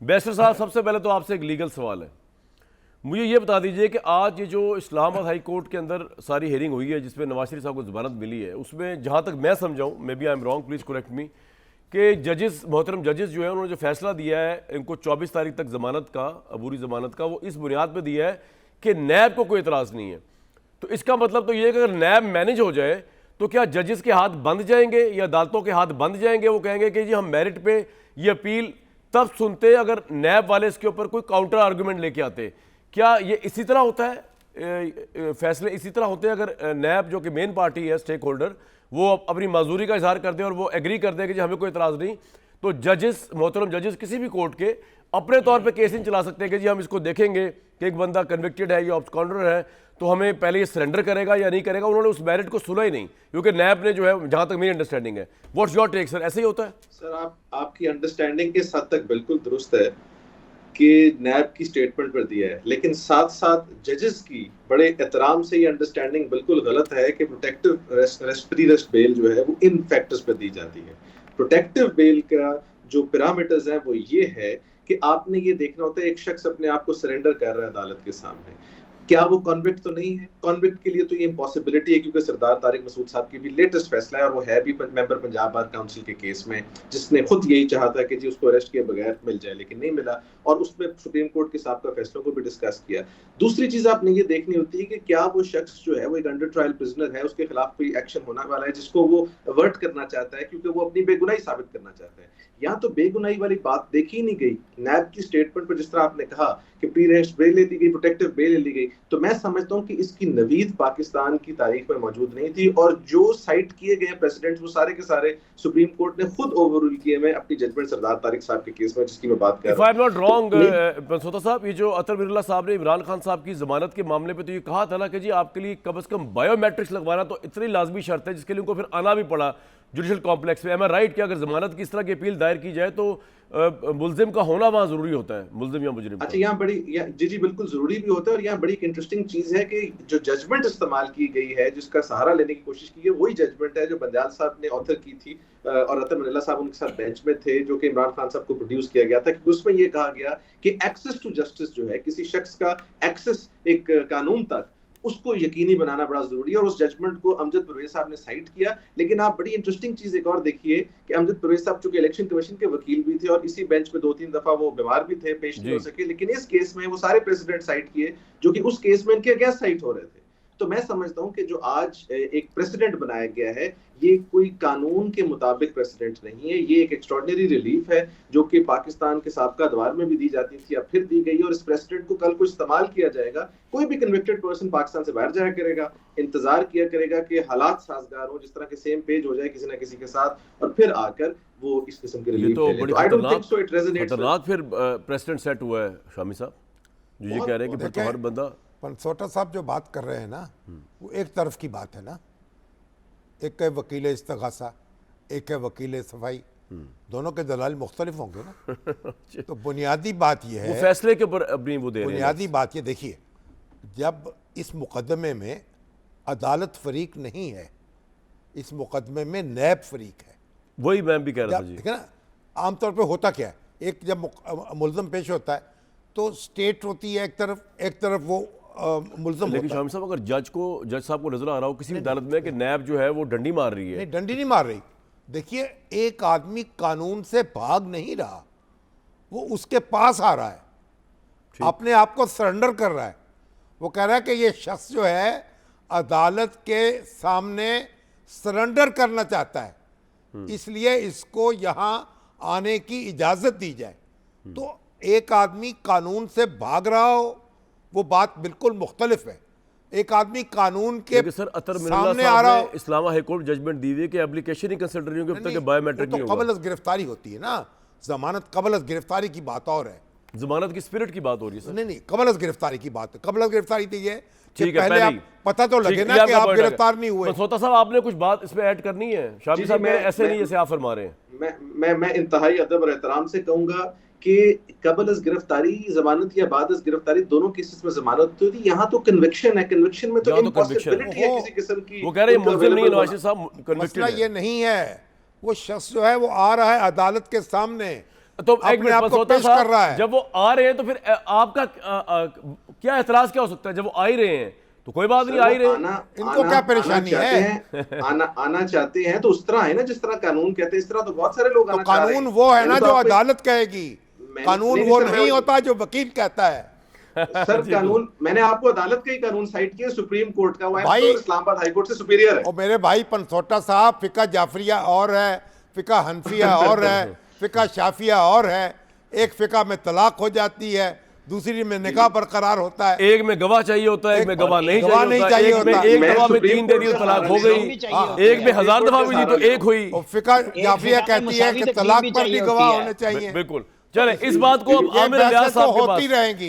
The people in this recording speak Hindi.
बैरिस्टर साहब, सबसे पहले तो आपसे एक लीगल सवाल है। मुझे ये बता दीजिए कि आज ये जो इस्लामाबाद हाई कोर्ट के अंदर सारी हेयरिंग हुई है जिसमें नवाज शरीफ साहब को जमानत मिली है, उसमें जहाँ तक मैं समझाऊँ, maybe I am wrong, please correct me, कि जजेस, मोहतरम जजेस जो है, उन्होंने जो फैसला दिया है इनको 24 तारीख तक जमानत का, अबूरी जमानत का, वो इस बुनियाद पर दिया है कि नैब को कोई इतराज़ नहीं है। तो इसका मतलब तो ये है कि अगर नैब मैनेज हो जाए तो क्या जजेस के हाथ बंद जाएंगे या अदालतों के हाथ बंद जाएंगे? वो कहेंगे कि जी हम मेरिट पे ये अपील तब सुनते अगर नैब वाले इसके ऊपर कोई काउंटर आर्गूमेंट लेके आते। क्या ये इसी तरह होता है, फैसले इसी तरह होते हैं अगर नैब जो कि मेन पार्टी है, स्टेक होल्डर, वो अपनी माजूरी का इजहार कर दे और वो एग्री कर दे कि जी हमें कोई इतराज़ नहीं, तो जजेस, मोहतरम जजेस किसी भी कोर्ट के अपने तौर पे केस नहीं चला सकते कि जी हम इसको देखेंगे कि एक बंदा कन्विक्टेड है या ऑब्सकॉन्डर है तो हमें पहले ये सरेंडर करेगा या नहीं करेगा? उन्होंने उस मेरिट को सुना ही नहीं, क्योंकि नैब ने जो है, जहां तक मेरी अंडरस्टैंडिंग है। व्हाट्स योर टेक सर, ऐसे ही होता है? सर, आपकी अंडरस्टैंडिंग के हद तक बिल्कुल दुरुस्त है कि नैब की स्टेटमेंट पर दिया है, लेकिन साथ साथ जजेस की बड़े एहतराम से ये अंडरस्टैंडिंग बिल्कुल गलत है कि प्रोटेक्टिव प्री रेस्ट बेल जो है वो इन फैक्टर्स पर दी जाती है। प्रोटेक्टिव बेल का जो पैरामीटर्स हैं वो ये है कि आपने ये देखना होता है एक शख्स अपने आप को सरेंडर कर रहा है अदालत के सामने, क्या वो कॉन्विक्ट तो नहीं है? कॉन्विक्ट के लिए तो ये इम्पॉसिबिलिटी है क्योंकि सरदार तारिक मसूद साहब की भी लेटेस्ट फैसला है और वो है भी मेंबर पंजाब बार काउंसिल के केस में, जिसने खुद यही चाहा था कि जी उसको अरेस्ट किए बगैर मिल जाए, लेकिन नहीं मिला और उसमें सुप्रीम कोर्ट के साहब फैसलों को भी डिस्कस किया। दूसरी चीज आपने ये देखनी होती है कि क्या वो शख्स जो है वो एक अंडर ट्रायल प्रिजनर है, उसके खिलाफ कोई एक्शन होने वाला है जिसको वो अवर्ट करना चाहता है क्योंकि वो अपनी बेगुनाही साबित करना चाहता है। यहाँ तो बेगुनाही वाली बात देखी ही नहीं गई। नैब की स्टेटमेंट पर जिस तरह आपने कहा कि प्री रेस्ट बेल ले ली गई, प्रोटेक्टिव बेल ले ली गई, तो मैं समझता हूँ कि इसकी नवीद पाकिस्तान की तारीख में मौजूद नहीं थी और जो साइट किए गए प्रेसिडेंट्स वो सारे के सारे सुप्रीम कोर्ट ने खुद ओवररूल किए हैं अपनी जजमेंट सरदार तारिक साहब के केस में, जिसकी मैं बात कर रहा हूं। If I am not wrong Pansota साहब, ये जो अतर बिरला साहब ने इमरान खान साहब की जमानत के मामले पे तो ये कहा था ना कि जी आपके लिए कम से कम बायोमेट्रिक्स लगवाना तो इतनी लाजमी शर्त है जिसके लिए उनको फिर आना भी पड़ा जुडिशल कॉम्प्लेक्स में। एम आई राइट कि अगर जमानत की इस तरह की अपील दायर की जाए तो मुलजिम का होना वहां जरूरी होता है, मुलजिम या मुजरिम? अच्छा, यहाँ बड़ी जी बिल्कुल जरूरी भी होता है और यहाँ बड़ी इंटरेस्टिंग चीज है कि जो जजमेंट इस्तेमाल की गई है, जिसका सहारा लेने की कोशिश की है, वही जजमेंट है जो बंजाल साहब ने ऑथर की थी और अतर मनीला साहब उनके साथ बेंच में थे, जो कि इमरान खान साहब को प्रोड्यूस किया गया था। कि उसमें यह कहा गया कि एक्सेस टू जस्टिस जो है, किसी शख्स का एक्सेस एक कानून तक, उसको यकीनी बनाना बड़ा जरूरी है और उस जजमेंट को अमजद परवेज साहब ने साइट किया। लेकिन आप बड़ी इंटरेस्टिंग चीज एक और देखिए कि अमजद परवेज साहब चूंकि इलेक्शन कमीशन के वकील भी थे और इसी बेंच पे 2-3 दफा वो बीमार भी थे, पेश नहीं हो सके, लेकिन इस केस में वो सारे प्रेसिडेंट साइट किए जो कि उस केस में इनके अगेंस्ट साइट हो रहे थे। तो मैं समझता हूं कि जो आज एक प्रेसिडेंट बनाया गया है, ये कोई कानून के मुताबिक प्रेसिडेंट नहीं है, ये एक एक्स्ट्रॉर्डिनरी रिलीफ है जो कि पाकिस्तान के साबका अदवार में भी दी जाती थी, अब फिर दी गई और इस प्रेसिडेंट को कल को इस्तेमाल किया जाएगा। कोई भी कन्विक्टेड पर्सन पाकिस्तान से बाहर जाया करेगा, इंतजार किया करेगा कि हालात साजगार हो, जिस तरह के सेम पेज हो जाए किसी ना किसी के साथ और फिर आकर वो इस किस्म के रिलीफ तो ले ले। बड़ी तो I don't think so it resonates. खतरनाक फिर प्रेसिडेंट सेट हुआ है शामी साहब, जो ये कह रहे हैं कि फिर तो हर बंदा। पंसोटा साहब जो बात कर रहे हैं ना, वो एक तरफ की बात है ना। एक है वकील इस्तगासा, एक है वकील सफाई, दोनों के दलाल मुख्तलिफ होंगे ना। तो बुनियादी बात यह है, फैसले के ऊपर अपनी वो दे रहे हैं। बुनियादी बात ये देखिए, जब इस मुकदमे में अदालत फरीक नहीं है, इस मुकदमे में नैब फरीक है। वही मैं भी कह रहा था जी। ठीक है ना, आमतौर पे होता क्या है, एक जब मुल्ज़म पेश होता है तो स्टेट होती है एक तरफ वो मुल्ज़म। लेकिन शामी साहब, अगर जज साहब को नजर आ रहा हो किसी भी अदालत में कि नैब जो है वो डंडी मार रही है। नहीं, डंडी नहीं मार रही। देखिए, एक आदमी कानून से भाग नहीं रहा, वो उसके पास आ रहा है, अपने आप को सरेंडर कर रहा है। वो कह रहा है कि ये शख्स जो है अदालत के सामने सरेंडर करना चाहता है, इसलिए इसको यहां आने की इजाजत दी जाए। तो एक आदमी कानून से भाग रहा हो, वो बात बिल्कुल मुख्तलिफ है। एक आदमी कानून के सर अतर सामने आ रहा हो, इस्लामा हाई कोर्ट जजमेंट दी हुई है कि एप्लीकेशन ही कंसिडर नहीं होगी, बायोमेट्रिक नहीं होगा। कबल गिरफ्तारी होती है ना, जमानत कबल गिरफ्तारी की बात और है, जमानत की स्पिरिट की बात हो रही है सर। नहीं, कबल गिरफ्तारी की बात है। कबल गिरफ्तारी तो ये कि ठीक है, पहले आप पता तो लगे ना कि आप गिरफ्तार नहीं हुए। सोता साहब, आपने कुछ बात इसमें ऐड करनी है? शामी साहब ऐसे नहीं जैसे आप फरमा रहे हैं। मैं इंतहाई अदब और एहतराम से कहूंगा कि कबल गिरफ्तारी, जमानत या बाद गिरफ्तारी, दोनों केसेस में जमानत तो थी। यहाँ तो कन्विक्शन है, कन्विक्शन में तो इम्पॉसिबिलिटी है किसी किस्म की। वो कह रहे हैं मुल्जिम नहीं है नवाज शरीफ साहब, कन्विक्टेड है। ये नहीं है, वो शख्स जो है वो आ रहा है अदालत के सामने, तो एक अपने मिनट आप को पसौता पेश कर रहा साहब, है। जब वो आ रहे हैं तो फिर आपका क्या एतराज क्या हो सकता है? जब वो आ ही रहे हैं तो कोई बात नहीं, आ ही रहे हैं। इनको क्या परेशानी है? आना चाहते हैं तो उस तरह है ना जिस तरह कानून कहते हैं, इस तरह तो बहुत सारे लोग तो आना चाह रहे कानून हैं। वो है ना मैंने तो जो आपको- अदालत कहेगी, कानून नहीं, वो सर, नहीं होता जो वकील कहता है। सर कानून, मैंने आपको अदालत का ही कानून साइट किया, सुप्रीम कोर्ट का, वो भाई- इस्लामाबाद हाई कोर्ट से सुपीरियर है। और मेरे भाई पनसोटा साहब, फिका जाफरिया और है, फिका हनफिया और है, फिका शाफिया और है। एक फिका में तलाक हो जाती है, दूसरी में निकाह बरकरार होता है। एक में गवाह चाहिए होता है, एक में गवाह नहीं गवाह चाहिए नहीं होता है, चाहिए एक में होता। एक मैं गवाह में सुप्रीम 3 दे दी तो कोर्ट का तलाक हो सहारा गई, लेता हूं। एक में 1000 दफा भी दी तो एक हुई। और फिका जाफरिया फिका में कहती है मुसावी कि तकलीफ तलाक भी पर भी चाहिए गवाह होती है। होने चाहिए। बिल्कुल। चले इस बात को अब ये आमिर बहसें रियाज तो साहब के होती पास, रहेंगी।